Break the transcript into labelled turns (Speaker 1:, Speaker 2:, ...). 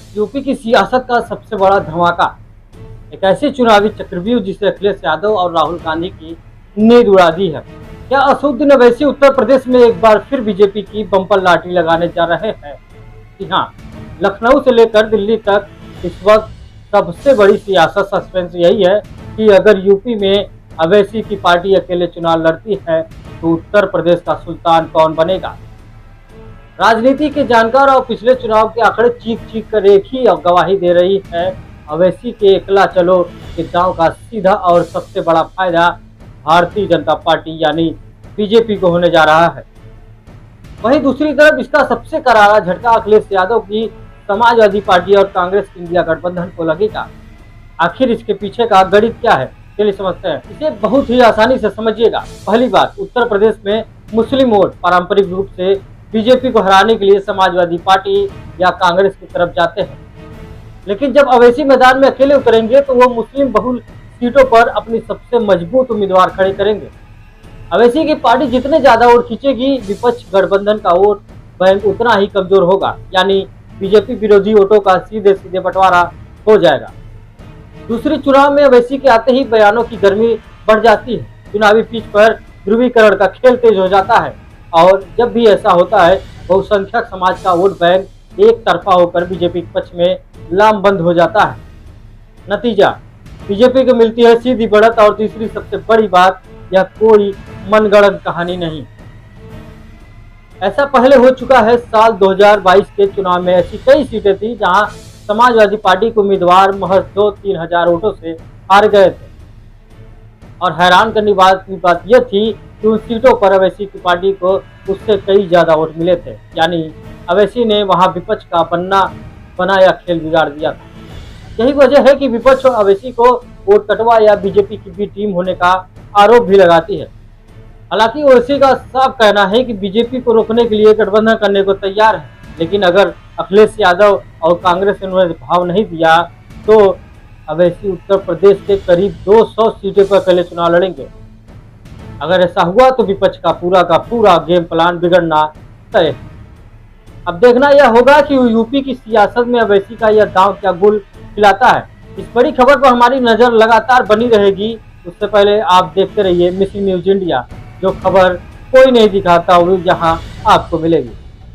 Speaker 1: UP की सियासत का सबसे बड़ा धमाका, एक ऐसी चुनावी चक्रव्यूह जिसे अखिलेश यादव और राहुल गांधी की नींद उड़ा दी है। क्या असदुद्दीन अवैसी उत्तर प्रदेश में एक बार फिर बीजेपी की बम्पर लाठी लगाने जा रहे हैं? जी हाँ, लखनऊ से लेकर दिल्ली तक इस वक्त सबसे बड़ी सियासत सस्पेंस यही है कि अगर यूपी में अवैसी की पार्टी अकेले चुनाव लड़ती है तो उत्तर प्रदेश का सुल्तान कौन बनेगा। राजनीति के जानकार और पिछले चुनाव के आंकड़े चीख चीख कर एक ही गवाही दे रही है, अवैसी के एकला चलो के दांव का सीधा और सबसे बड़ा फायदा भारतीय जनता पार्टी यानी बीजेपी को होने जा रहा है। वहीं दूसरी तरफ इसका सबसे करारा झटका अखिलेश यादव की समाजवादी पार्टी और कांग्रेस इंडिया गठबंधन को लगेगा। आखिर इसके पीछे का गणित क्या है, चलिए समझते हैं। इसे बहुत ही आसानी से समझिएगा। पहली बात, उत्तर प्रदेश में मुस्लिम वोट पारंपरिक रूप से बीजेपी को हराने के लिए समाजवादी पार्टी या कांग्रेस की तरफ जाते हैं, लेकिन जब अवैसी मैदान में अकेले उतरेंगे तो वो मुस्लिम बहुल सीटों पर अपनी सबसे मजबूत उम्मीदवार खड़े करेंगे। अवैसी की पार्टी जितने ज्यादा वोट खींचेगी, विपक्ष गठबंधन का वोट बैंक उतना ही कमजोर होगा, यानी बीजेपी विरोधी वोटों का सीधे सीधे बंटवारा हो जाएगा। दूसरी, चुनाव में अवैसी के आते ही बयानों की गर्मी बढ़ जाती है। चुनावी पिच पर ध्रुवीकरण का खेल तेज हो जाता है और जब भी ऐसा होता है बहुसंख्यक समाज का वोट बैंक एक तरफा होकर बीजेपी के पक्ष में लामबंद हो जाता है। नतीजा, बीजेपी को मिलती है सीधी बढ़त। और तीसरी सबसे बड़ी बात, यह कोई मनगढ़ंत कहानी नहीं, ऐसा पहले हो चुका है। साल 2022 के चुनाव में ऐसी कई सीटें थी जहां समाजवादी पार्टी के उम्मीदवार महज 2-3 हजार वोटों से हार गए थे और हैरान करने की बात यह थी कि उन सीटों पर अवैसी की पार्टी को उससे कई ज्यादा वोट मिले थे, यानी अवैसी ने वहां विपक्ष का बनाया खेल बिगाड़ दिया था। यही वजह है कि विपक्ष अवैसी को वोट कटवा या बीजेपी की बी टीम होने का आरोप भी लगाती है। हालांकि ओवैसी का साफ कहना है कि बीजेपी को रोकने के लिए गठबंधन करने को तैयार है, लेकिन अगर अखिलेश यादव और कांग्रेस ने उन्हें भाव नहीं दिया तो अवैसी उत्तर प्रदेश के करीब 200 सीटों पर अकेले चुनाव लड़ेंगे। अगर ऐसा हुआ तो विपक्ष का पूरा गेम प्लान बिगड़ना तय है। अब देखना यह होगा कि यूपी की सियासत में अवैसी का यह दांव क्या गुल खिलाता है। इस बड़ी खबर पर हमारी नजर लगातार बनी रहेगी। उससे पहले आप देखते रहिए मिसिंग न्यूज इंडिया, जो खबर कोई नहीं दिखाता वो यहाँ आपको मिलेगी।